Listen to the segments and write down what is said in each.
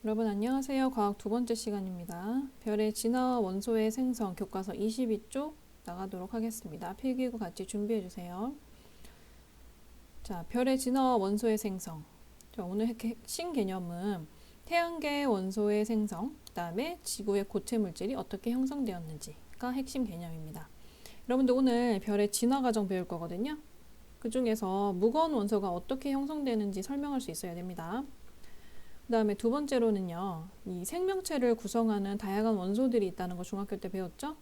여러분 안녕하세요. 과학 두 번째 시간입니다. 별의 진화와 원소의 생성 교과서 22쪽 나가도록 하겠습니다. 필기구 같이 준비해 주세요. 자, 별의 진화와 원소의 생성. 자, 오늘 핵심 개념은 태양계 원소의 생성, 그 다음에 지구의 고체 물질이 어떻게 형성되었는지가 핵심 개념입니다. 여러분들 오늘 별의 진화 과정 배울 거거든요. 그 중에서 무거운 원소가 어떻게 형성되는지 설명할 수 있어야 됩니다. 그 다음에 두 번째로는요, 이 생명체를 구성하는 다양한 원소들이 있다는 거 중학교 때 배웠죠?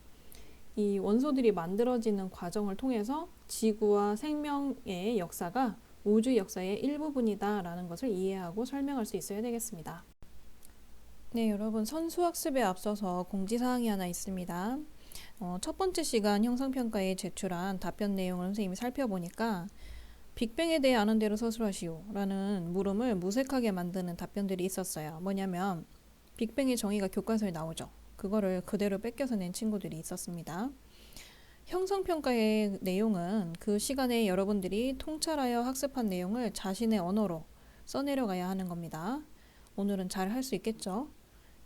이 원소들이 만들어지는 과정을 통해서 지구와 생명의 역사가 우주 역사의 일부분이다 라는 것을 이해하고 설명할 수 있어야 되겠습니다. 네, 여러분 선수학습에 앞서서 공지사항이 하나 있습니다. 첫 번째 시간 형성평가에 제출한 답변 내용을 선생님이 살펴보니까 빅뱅에 대해 아는 대로 서술하시오 라는 물음을 무색하게 만드는 답변들이 있었어요. 뭐냐면 빅뱅의 정의가 교과서에 나오죠. 그거를 그대로 뺏겨서 낸 친구들이 있었습니다. 형성평가의 내용은 그 시간에 여러분들이 통찰하여 학습한 내용을 자신의 언어로 써내려가야 하는 겁니다. 오늘은 잘 할 수 있겠죠?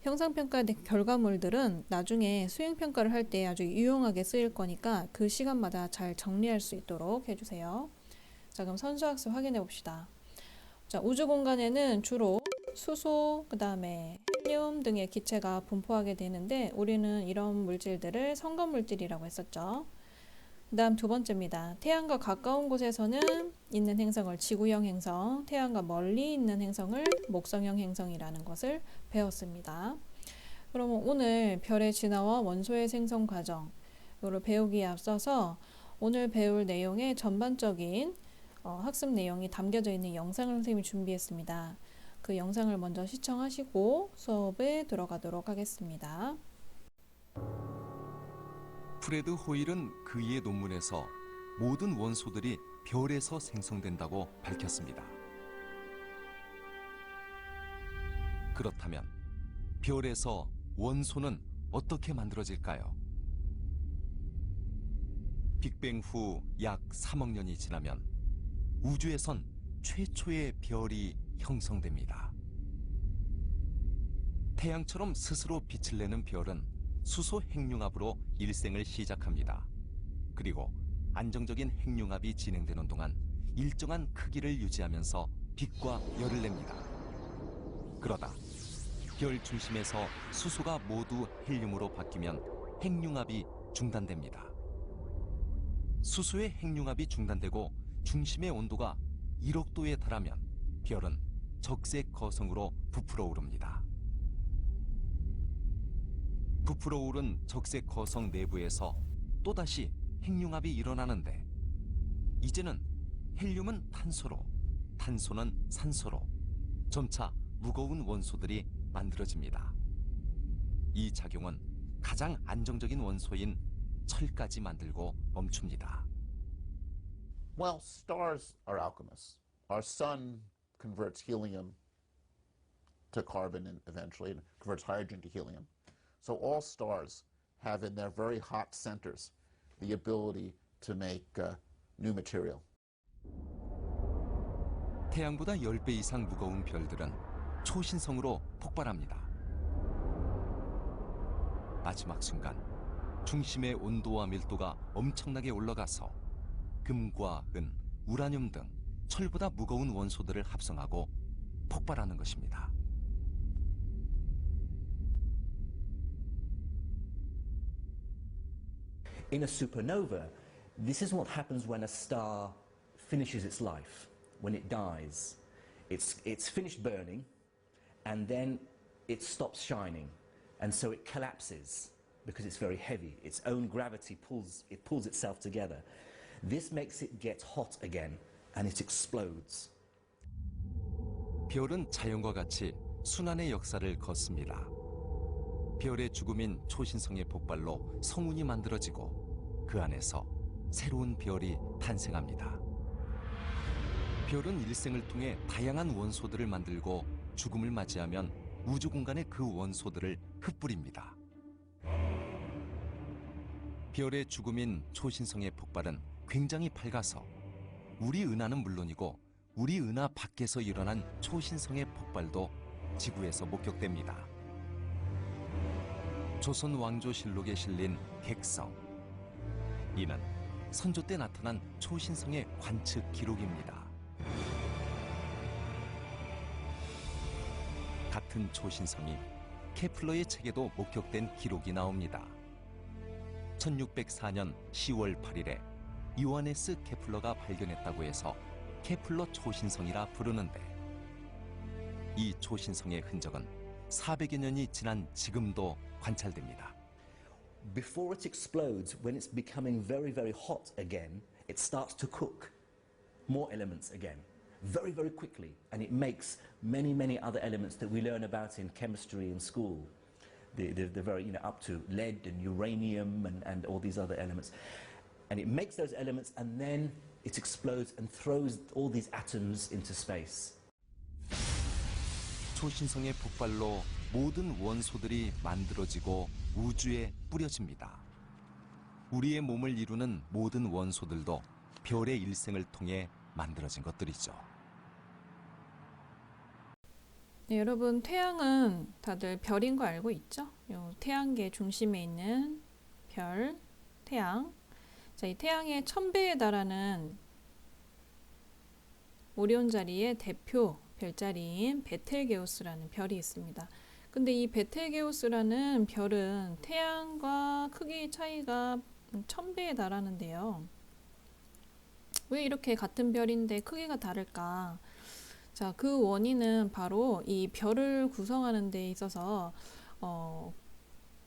형성평가 결과물들은 나중에 수행평가를 할 때 아주 유용하게 쓰일 거니까 그 시간마다 잘 정리할 수 있도록 해주세요. 자, 그럼 선수학습 확인해 봅시다. 자, 우주 공간에는 주로 수소, 그 다음에 헬륨 등의 기체가 분포하게 되는데 우리는 이런 물질들을 성건 물질이라고 했었죠. 그 다음 두 번째입니다. 태양과 가까운 곳에서는 있는 행성을 지구형 행성, 태양과 멀리 있는 행성을 목성형 행성이라는 것을 배웠습니다. 그러면 오늘 별의 진화와 원소의 생성 과정 이걸 배우기에 앞서서 오늘 배울 내용의 전반적인 학습 내용이 담겨져 있는 영상을 선생님이 준비했습니다. 그 영상을 먼저 시청하시고 수업에 들어가도록 하겠습니다. 프레드 호일은 그의 논문에서 모든 원소들이 별에서 생성된다고 밝혔습니다. 그렇다면 별에서 원소는 어떻게 만들어질까요? 빅뱅 후 약 3억 년이 지나면 우주에선 최초의 별이 형성됩니다. 태양처럼 스스로 빛을 내는 별은 수소 핵융합으로 일생을 시작합니다. 그리고 안정적인 핵융합이 진행되는 동안 일정한 크기를 유지하면서 빛과 열을 냅니다. 그러다 별 중심에서 수소가 모두 헬륨으로 바뀌면 핵융합이 중단됩니다. 수소의 핵융합이 중단되고 중심의 온도가 1억 도에 달하면 별은 적색 거성으로 부풀어 오릅니다. 부풀어 오른 적색 거성 내부에서 또다시 핵융합이 일어나는데 이제는 헬륨은 탄소로, 탄소는 산소로 점차 무거운 원소들이 만들어집니다. 이 작용은 가장 안정적인 원소인 철까지 만들고 멈춥니다. Well, stars are alchemists. Our sun converts helium to carbon and eventually and converts hydrogen to helium. So all stars have in their very hot centers the ability to make new material. 태양보다 10배 이상 무거운 별들은 초신성으로 폭발합니다. 마지막 순간 중심의 온도와 밀도가 엄청나게 올라가서 금과 은, 우라늄 등 철보다 무거운 원소들을 합성하고 폭발하는 것입니다. In a supernova, this is what happens when a star finishes its life, when it dies. It's finished burning, and then it stops shining, and so it collapses because it's very heavy. Its own gravity pulls itself together. This makes it get hot again, and it explodes. 별은 자연과 같이 순환의 역사를 걷습니다. 별의 죽음인 초신성의 폭발로 성운이 만들어지고 그 안에서 새로운 별이 탄생합니다. 별은 일생을 통해 다양한 원소들을 만들고 죽음을 맞이하면 우주 공간의 그 원소들을 흩뿌립니다. 별의 죽음인 초신성의 폭발은 굉장히 밝아서 우리 은하는 물론이고 우리 은하 밖에서 일어난 초신성의 폭발도 지구에서 목격됩니다. 조선 왕조실록에 실린 객성. 이는 선조 때 나타난 초신성의 관측 기록입니다. 같은 초신성이 케플러의 책에도 목격된 기록이 나옵니다. 1604년 10월 8일에 요하네스 케플러가 발견했다고 해서 케플러 초신성이라 부르는데, 이 초신성의 흔적은 400여 년이 지난 지금도 관찰됩니다. Before it explodes, when it's becoming very, very hot again, it starts to cook more elements again, very, very quickly. And it makes many, many other elements that we learn about in chemistry in school. The very, up to lead and uranium and all these other elements. And it makes those elements and then it explodes and throws all these atoms into space. 초신성의 폭발로 모든 원소들이 만들어지고 우주에 뿌려집니다. 우리의 몸을 이루는 모든 원소들도 별의 일생을 통해 만들어진 것들이죠. 네, 여러분, 태양은 다들 별인 거 알고 있죠? 요 태양계 중심에 있는 별, 태양. 자, 이 태양의 1000배에 달하는 오리온 자리의 대표 별자리인 베텔게우스라는 별이 있습니다. 근데 이 베텔게우스라는 별은 태양과 크기 차이가 1000배에 달하는데요. 왜 이렇게 같은 별인데 크기가 다를까? 자, 그 원인은 바로 이 별을 구성하는 데 있어서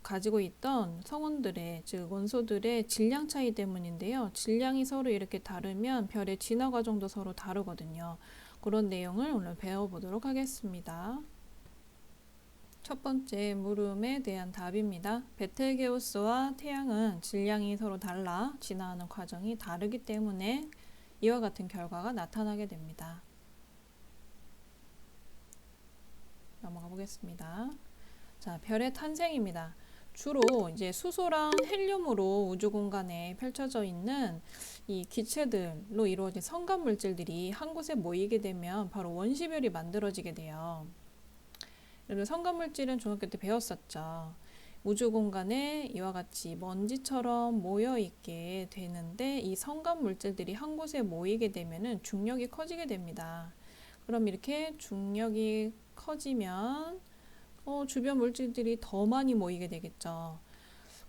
가지고 있던 성운들의, 즉 원소들의 질량 차이 때문인데요. 질량이 서로 이렇게 다르면 별의 진화 과정도 서로 다르거든요. 그런 내용을 오늘 배워보도록 하겠습니다. 첫 번째 물음에 대한 답입니다. 베텔게우스와 태양은 질량이 서로 달라 진화하는 과정이 다르기 때문에 이와 같은 결과가 나타나게 됩니다. 넘어가 보겠습니다. 자, 별의 탄생입니다. 주로 이제 수소랑 헬륨으로 우주 공간에 펼쳐져 있는 이 기체들로 이루어진 성간 물질들이 한 곳에 모이게 되면 바로 원시별이 만들어지게 돼요. 여러분, 성간 물질은 중학교 때 배웠었죠. 우주 공간에 이와 같이 먼지처럼 모여 있게 되는데, 이 성간 물질들이 한 곳에 모이게 되면은 중력이 커지게 됩니다. 그럼 이렇게 중력이 커지면 주변 물질들이 더 많이 모이게 되겠죠.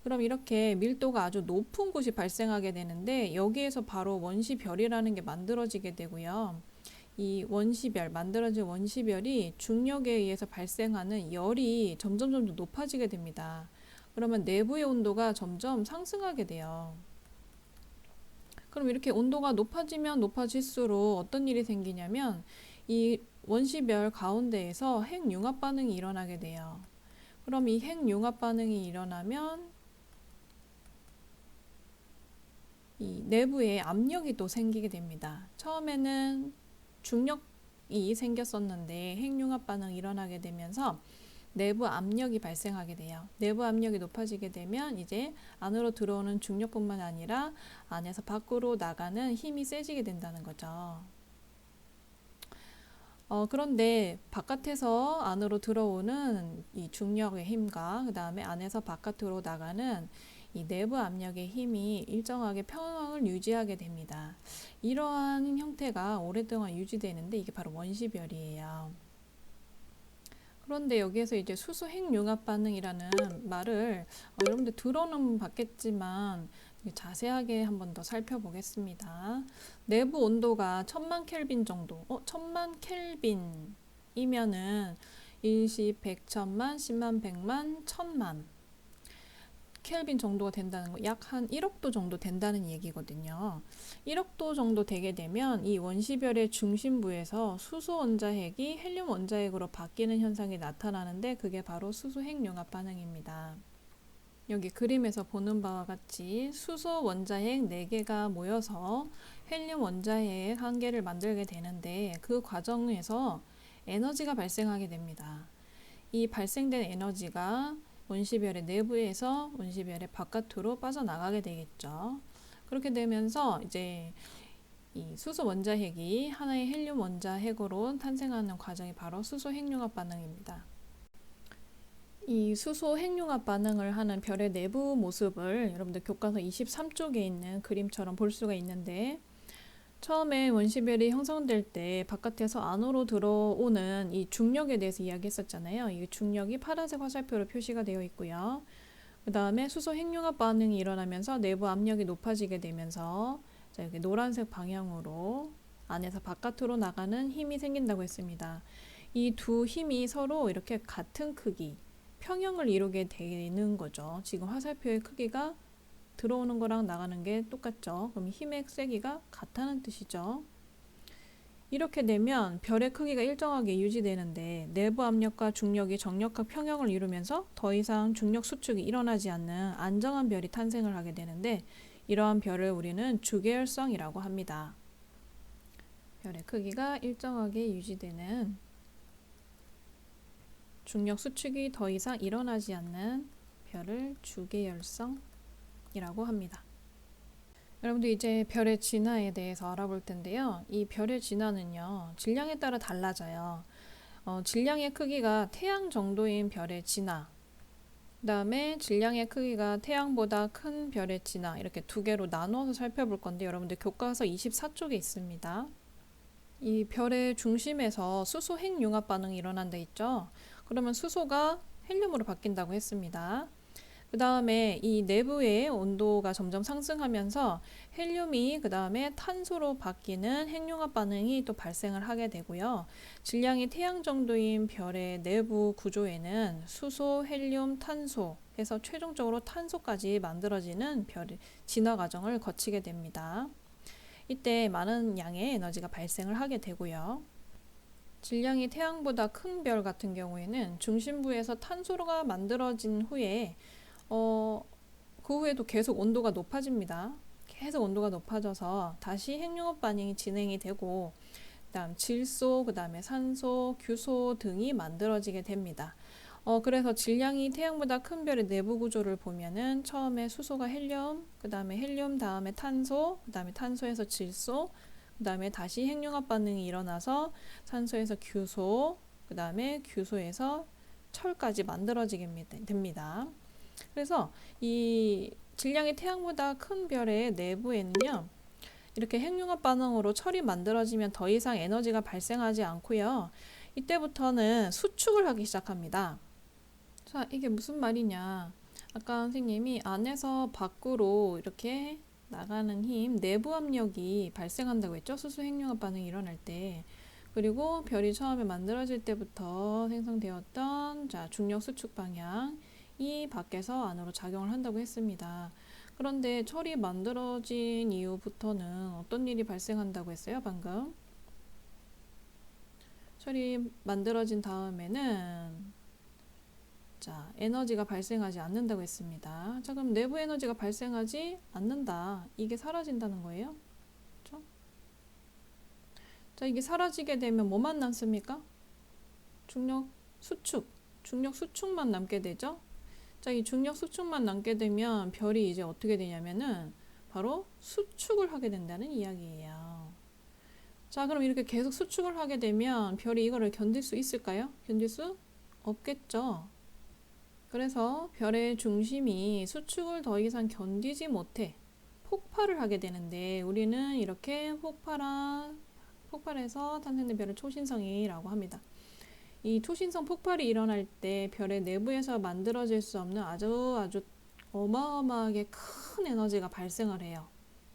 그럼 이렇게 밀도가 아주 높은 곳이 발생하게 되는데, 여기에서 바로 원시별이라는 게 만들어지게 되고요. 이 원시별, 만들어진 원시별이 중력에 의해서 발생하는 열이 점점 높아지게 됩니다. 그러면 내부의 온도가 점점 상승하게 돼요. 그럼 이렇게 온도가 높아지면 높아질수록 어떤 일이 생기냐면, 이 원시별 가운데에서 핵융합 반응이 일어나게 돼요. 그럼 이 핵융합 반응이 일어나면 이 내부에 압력이 또 생기게 됩니다. 처음에는 중력이 생겼었는데 핵융합 반응이 일어나게 되면서 내부 압력이 발생하게 돼요. 내부 압력이 높아지게 되면 이제 안으로 들어오는 중력뿐만 아니라 안에서 밖으로 나가는 힘이 세지게 된다는 거죠. 그런데 바깥에서 안으로 들어오는 이 중력의 힘과 그 다음에 안에서 바깥으로 나가는 이 내부 압력의 힘이 일정하게 평형을 유지하게 됩니다. 이러한 형태가 오랫동안 유지되는데 이게 바로 원시별이에요. 그런데 여기에서 이제 수소 핵융합 반응이라는 말을 여러분들 들어는 봤겠지만 자세하게 한 번 더 살펴보겠습니다. 내부 온도가 1000만 켈빈 정도, 1000만 켈빈이면은 일시 100, 1000만, 10만, 100만, 1000만 켈빈 정도가 된다는 거, 약 한 1억도 정도 된다는 얘기거든요. 1억도 정도 되게 되면 이 원시별의 중심부에서 수소 원자핵이 헬륨 원자핵으로 바뀌는 현상이 나타나는데, 그게 바로 수소 핵융합 반응입니다. 여기 그림에서 보는 바와 같이 수소 원자핵 4개가 모여서 헬륨 원자핵 1개를 만들게 되는데, 그 과정에서 에너지가 발생하게 됩니다. 이 발생된 에너지가 원시별의 내부에서 원시별의 바깥으로 빠져나가게 되겠죠. 그렇게 되면서 이제 이 수소 원자핵이 하나의 헬륨 원자핵으로 탄생하는 과정이 바로 수소 핵융합 반응입니다. 이 수소 핵융합 반응을 하는 별의 내부 모습을 여러분들 교과서 23쪽에 있는 그림처럼 볼 수가 있는데, 처음에 원시별이 형성될 때 바깥에서 안으로 들어오는 이 중력에 대해서 이야기했었잖아요. 이 중력이 파란색 화살표로 표시가 되어 있고요. 그 다음에 수소 핵융합 반응이 일어나면서 내부 압력이 높아지게 되면서 자, 이렇게 노란색 방향으로 안에서 바깥으로 나가는 힘이 생긴다고 했습니다. 이 두 힘이 서로 이렇게 같은 크기, 평형을 이루게 되는 거죠. 지금 화살표의 크기가 들어오는 거랑 나가는 게 똑같죠. 그럼 힘의 세기가 같다는 뜻이죠. 이렇게 되면 별의 크기가 일정하게 유지되는데 내부 압력과 중력이 정력학 평형을 이루면서 더 이상 중력 수축이 일어나지 않는 안정한 별이 탄생을 하게 되는데, 이러한 별을 우리는 주계열성이라고 합니다. 별의 크기가 일정하게 유지되는 중력 수축이 더 이상 일어나지 않는 별을 주계열성이라고 합니다. 여러분들 이제 별의 진화에 대해서 알아볼 텐데요. 이 별의 진화는요, 질량에 따라 달라져요. 질량의 크기가 태양 정도인 별의 진화, 그 다음에 질량의 크기가 태양보다 큰 별의 진화, 이렇게 두 개로 나누어서 살펴볼 건데, 여러분들 교과서 24쪽에 있습니다. 이 별의 중심에서 수소 핵융합 반응이 일어난다 했죠. 그러면 수소가 헬륨으로 바뀐다고 했습니다. 그 다음에 이 내부의 온도가 점점 상승하면서 헬륨이 그 다음에 탄소로 바뀌는 핵융합 반응이 또 발생을 하게 되고요. 질량이 태양 정도인 별의 내부 구조에는 수소, 헬륨, 탄소 해서 최종적으로 탄소까지 만들어지는 별의 진화 과정을 거치게 됩니다. 이때 많은 양의 에너지가 발생을 하게 되고요. 질량이 태양보다 큰 별 같은 경우에는 중심부에서 탄소가 만들어진 후에 그 후에도 계속 온도가 높아집니다. 계속 온도가 높아져서 다시 핵융합 반응이 진행이 되고, 그다음 질소, 그다음에 산소, 규소 등이 만들어지게 됩니다. 그래서 질량이 태양보다 큰 별의 내부 구조를 보면은 처음에 수소가 헬륨, 그다음에 헬륨 다음에 탄소, 그다음에 탄소에서 질소, 그다음에 다시 핵융합 반응이 일어나서 산소에서 규소, 그다음에 규소에서 철까지 만들어지게 됩니다. 그래서 이 질량이 태양보다 큰 별의 내부에는요, 이렇게 핵융합 반응으로 철이 만들어지면 더 이상 에너지가 발생하지 않고요. 이때부터는 수축을 하기 시작합니다. 자, 이게 무슨 말이냐? 아까 선생님이 안에서 밖으로 이렇게 나가는 힘, 내부 압력이 발생한다고 했죠? 수소 핵융합 반응이 일어날 때. 그리고 별이 처음에 만들어질 때부터 생성되었던 중력 수축 방향, 이 밖에서 안으로 작용을 한다고 했습니다. 그런데 철이 만들어진 이후부터는 어떤 일이 발생한다고 했어요, 방금? 철이 만들어진 다음에는 에너지가 발생하지 않는다고 했습니다. 자, 그럼 내부 에너지가 발생하지 않는다. 이게 사라진다는 거예요. 그렇죠? 자, 이게 사라지게 되면 뭐만 남습니까? 중력 수축만 남게 되죠. 자, 이 중력 수축만 남게 되면 별이 이제 어떻게 되냐면은 바로 수축을 하게 된다는 이야기예요. 자, 그럼 이렇게 계속 수축을 하게 되면 별이 이거를 견딜 수 있을까요? 견딜 수 없겠죠. 그래서 별의 중심이 수축을 더 이상 견디지 못해 폭발을 하게 되는데, 우리는 이렇게 폭발해서 탄생된 별을 초신성이라고 합니다. 이 초신성 폭발이 일어날 때 별의 내부에서 만들어질 수 없는 아주 어마어마하게 큰 에너지가 발생을 해요.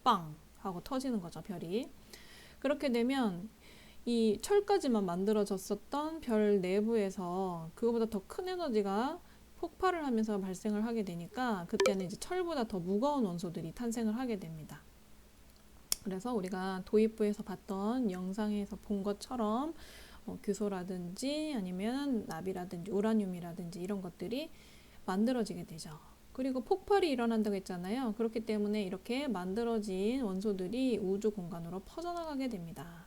빵 하고 터지는 거죠, 별이. 그렇게 되면 이 철까지만 만들어졌었던 별 내부에서 그거보다 더 큰 에너지가 폭발을 하면서 발생을 하게 되니까, 그때는 이제 철보다 더 무거운 원소들이 탄생을 하게 됩니다. 그래서 우리가 도입부에서 봤던 영상에서 본 것처럼 규소라든지 아니면 납이라든지 우라늄이라든지 이런 것들이 만들어지게 되죠. 그리고 폭발이 일어난다고 했잖아요. 그렇기 때문에 이렇게 만들어진 원소들이 우주 공간으로 퍼져나가게 됩니다.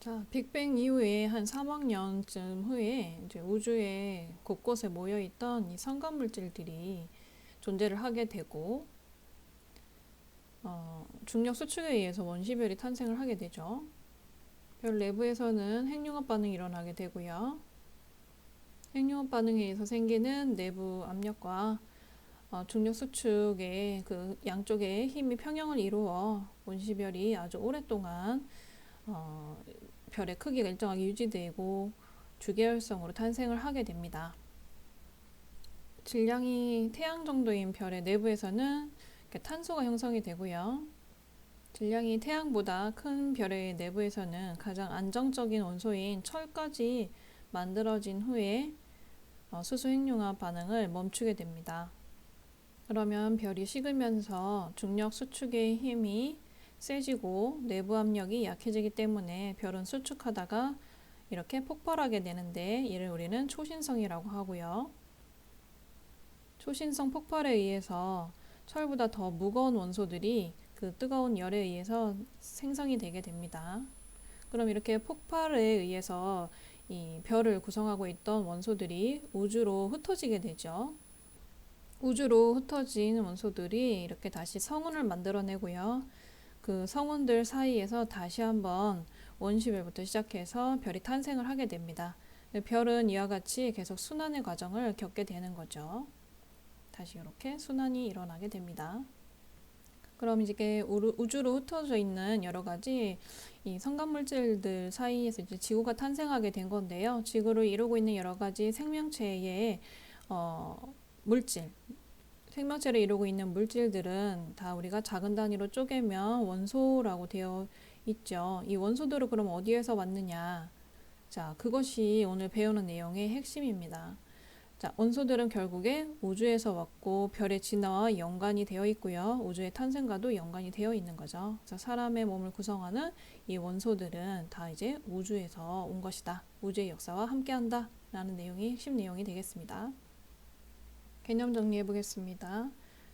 자, 빅뱅 이후에 한 3억 년쯤 후에 이제 우주에 곳곳에 모여있던 이 성간 물질들이 존재를 하게 되고, 중력 수축에 의해서 원시별이 탄생을 하게 되죠. 별 내부에서는 핵융합 반응이 일어나게 되고요. 핵융합 반응에 의해서 생기는 내부 압력과 중력 수축의 그 양쪽의 힘이 평형을 이루어 원시별이 아주 오랫동안 별의 크기가 일정하게 유지되고 주계열성으로 탄생을 하게 됩니다. 질량이 태양 정도인 별의 내부에서는 이렇게 탄소가 형성이 되고요. 질량이 태양보다 큰 별의 내부에서는 가장 안정적인 원소인 철까지 만들어진 후에 수소 핵융합 반응을 멈추게 됩니다. 그러면 별이 식으면서 중력 수축의 힘이 세지고 내부 압력이 약해지기 때문에 별은 수축하다가 이렇게 폭발하게 되는데 이를 우리는 초신성이라고 하고요. 초신성 폭발에 의해서 철보다 더 무거운 원소들이 그 뜨거운 열에 의해서 생성이 되게 됩니다. 그럼 이렇게 폭발에 의해서 이 별을 구성하고 있던 원소들이 우주로 흩어지게 되죠. 우주로 흩어진 원소들이 이렇게 다시 성운을 만들어내고요. 그 성운들 사이에서 다시 한번 원시별부터 시작해서 별이 탄생을 하게 됩니다. 별은 이와 같이 계속 순환의 과정을 겪게 되는 거죠. 다시 이렇게 순환이 일어나게 됩니다. 그럼 이제 우주로 흩어져 있는 여러 가지 이 성간물질들 사이에서 이제 지구가 탄생하게 된 건데요. 지구를 이루고 있는 여러 가지 생명체의 물질, 생명체를 이루고 있는 물질들은 다 우리가 작은 단위로 쪼개면 원소라고 되어 있죠. 이 원소들은 그럼 어디에서 왔느냐? 자, 그것이 오늘 배우는 내용의 핵심입니다. 자, 원소들은 결국에 우주에서 왔고 별의 진화와 연관이 되어 있고요. 우주의 탄생과도 연관이 되어 있는 거죠. 그래서 사람의 몸을 구성하는 이 원소들은 다 이제 우주에서 온 것이다. 우주의 역사와 함께한다. 라는 내용이 핵심 내용이 되겠습니다. 개념 정리해 보겠습니다.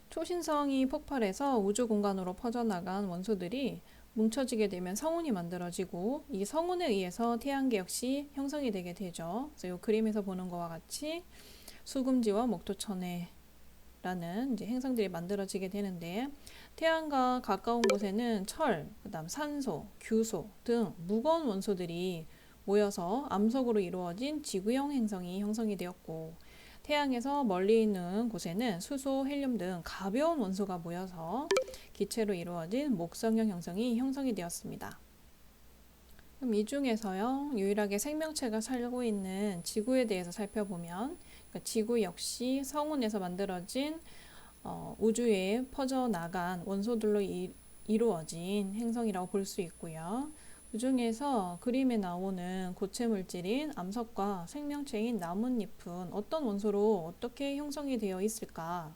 초신성이 폭발해서 우주 공간으로 퍼져나간 원소들이 뭉쳐지게 되면 성운이 만들어지고 이 성운에 의해서 태양계 역시 형성이 되게 되죠. 그래서 이 그림에서 보는 것과 같이 수금지와 목토천해라는 이제 행성들이 만들어지게 되는데 태양과 가까운 곳에는 철, 그다음 산소, 규소 등 무거운 원소들이 모여서 암석으로 이루어진 지구형 행성이 형성이 되었고 태양에서 멀리 있는 곳에는 수소, 헬륨 등 가벼운 원소가 모여서 기체로 이루어진 목성형 형성이 형성이 되었습니다. 그럼 이 중에서요, 유일하게 생명체가 살고 있는 지구에 대해서 살펴보면 그러니까 지구 역시 성운에서 만들어진 우주에 퍼져나간 원소들로 이루어진 행성이라고 볼 수 있고요. 그 중에서 그림에 나오는 고체 물질인 암석과 생명체인 나뭇잎은 어떤 원소로 어떻게 형성이 되어 있을까?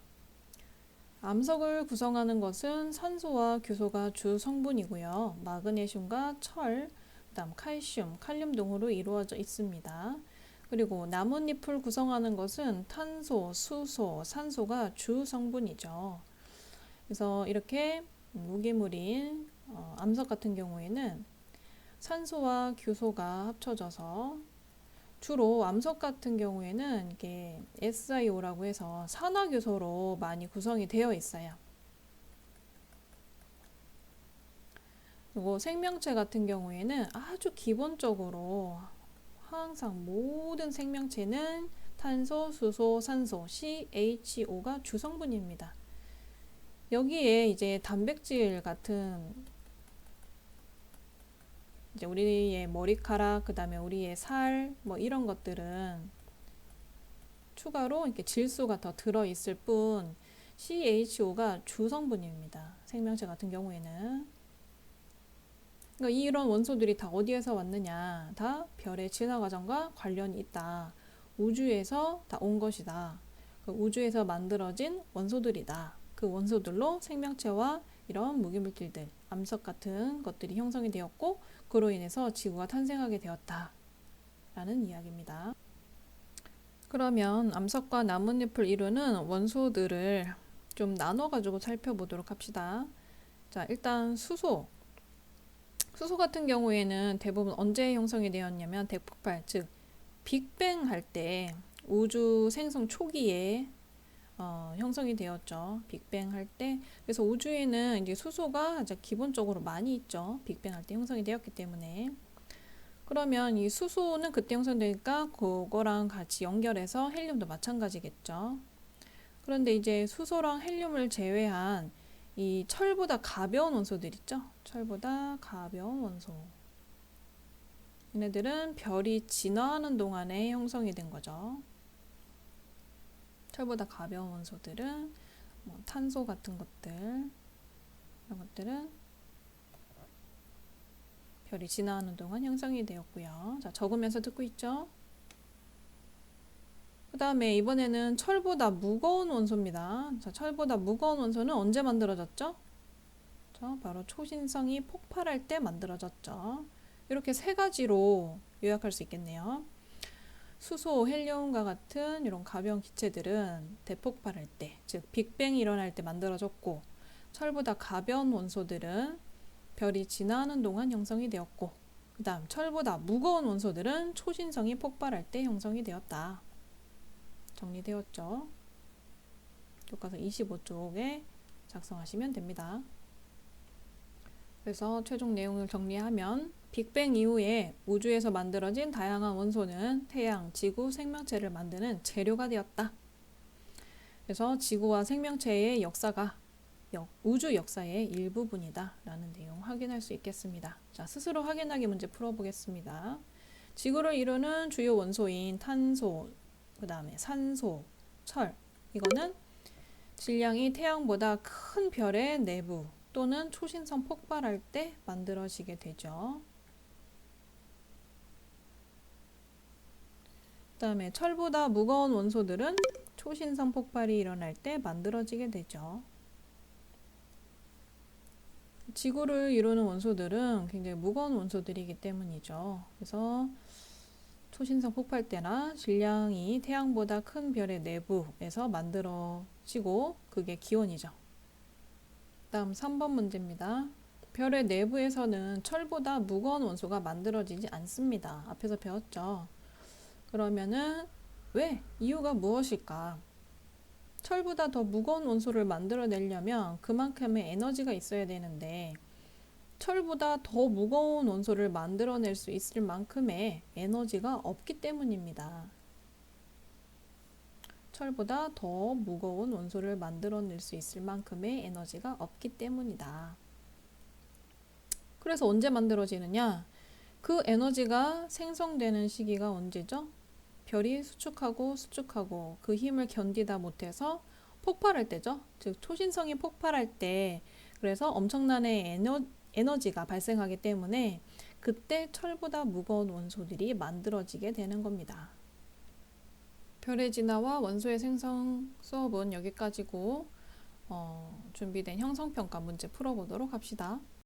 암석을 구성하는 것은 산소와 규소가 주 성분이고요. 마그네슘과 철, 그다음 칼슘, 칼륨 등으로 이루어져 있습니다. 그리고 나뭇잎을 구성하는 것은 탄소, 수소, 산소가 주 성분이죠. 그래서 이렇게 무기물인 암석 같은 경우에는 산소와 규소가 합쳐져서 주로 암석 같은 경우에는 이게 SiO라고 해서 산화규소로 많이 구성이 되어 있어요. 그리고 생명체 같은 경우에는 아주 기본적으로 항상 모든 생명체는 탄소, 수소, 산소, CHO가 주성분입니다. 여기에 이제 단백질 같은 이제 우리의 머리카락, 그 다음에 우리의 살, 뭐 이런 것들은 추가로 이렇게 질소가 더 들어있을 뿐 CHO가 주성분입니다. 생명체 같은 경우에는. 그러니까 이런 원소들이 다 어디에서 왔느냐? 다 별의 진화 과정과 관련이 있다. 우주에서 다 온 것이다. 그 우주에서 만들어진 원소들이다. 그 원소들로 생명체와 이런 무기물질들, 암석 같은 것들이 형성이 되었고 그로 인해서 지구가 탄생하게 되었다. 라는 이야기입니다. 그러면 암석과 나뭇잎을 이루는 원소들을 좀 나눠가지고 살펴보도록 합시다. 자, 일단 수소. 수소 같은 경우에는 대부분 언제 형성이 되었냐면 대폭발, 즉 빅뱅 할 때 우주 생성 초기에 형성이 되었죠. 빅뱅 할 때. 그래서 우주에는 이제 수소가 가장 기본적으로 많이 있죠. 빅뱅 할 때 형성이 되었기 때문에. 그러면 이 수소는 그때 형성되니까 그거랑 같이 연결해서 헬륨도 마찬가지겠죠. 그런데 이제 수소랑 헬륨을 제외한 이 철보다 가벼운 원소들 있죠. 철보다 가벼운 원소. 얘네들은 별이 진화하는 동안에 형성이 된 거죠. 철보다 가벼운 원소들은 뭐 탄소 같은 것들, 이런 것들은 별이 진화하는 동안 형성이 되었고요. 자, 적으면서 듣고 있죠. 그 다음에 이번에는 철보다 무거운 원소입니다. 자, 철보다 무거운 원소는 언제 만들어졌죠? 자, 바로 초신성이 폭발할 때 만들어졌죠. 이렇게 세 가지로 요약할 수 있겠네요. 수소, 헬륨과 같은 이런 가벼운 기체들은 대폭발할 때, 즉 빅뱅이 일어날 때 만들어졌고, 철보다 가벼운 원소들은 별이 진화하는 동안 형성이 되었고, 그 다음 철보다 무거운 원소들은 초신성이 폭발할 때 형성이 되었다. 정리되었죠? 교과서 25쪽에 작성하시면 됩니다. 그래서 최종 내용을 정리하면 빅뱅 이후에 우주에서 만들어진 다양한 원소는 태양, 지구, 생명체를 만드는 재료가 되었다. 그래서 지구와 생명체의 역사가 우주 역사의 일부분이다 라는 내용 확인할 수 있겠습니다. 자, 스스로 확인하기 문제 풀어보겠습니다. 지구를 이루는 주요 원소인 탄소, 그 다음에 산소, 철, 이거는 질량이 태양보다 큰 별의 내부 또는 초신성 폭발할 때 만들어지게 되죠. 그 다음에 철보다 무거운 원소들은 초신성 폭발이 일어날 때 만들어지게 되죠. 지구를 이루는 원소들은 굉장히 무거운 원소들이기 때문이죠. 그래서 초신성 폭발 때나 질량이 태양보다 큰 별의 내부에서 만들어지고 그게 기온이죠. 다음 3번 문제입니다. 별의 내부에서는 철보다 무거운 원소가 만들어지지 않습니다. 앞에서 배웠죠. 그러면은 왜? 이유가 무엇일까? 철보다 더 무거운 원소를 만들어내려면 그만큼의 에너지가 있어야 되는데 철보다 더 무거운 원소를 만들어낼 수 있을 만큼의 에너지가 없기 때문입니다. 철보다 더 무거운 원소를 만들어낼 수 있을 만큼의 에너지가 없기 때문이다. 그래서 언제 만들어지느냐? 그 에너지가 생성되는 시기가 언제죠? 별이 수축하고 그 힘을 견디다 못해서 폭발할 때죠. 즉 초신성이 폭발할 때 그래서 엄청난의 에너지가 발생하기 때문에 그때 철보다 무거운 원소들이 만들어지게 되는 겁니다. 별의 진화와 원소의 생성 수업은 여기까지고 준비된 형성평가 문제 풀어보도록 합시다.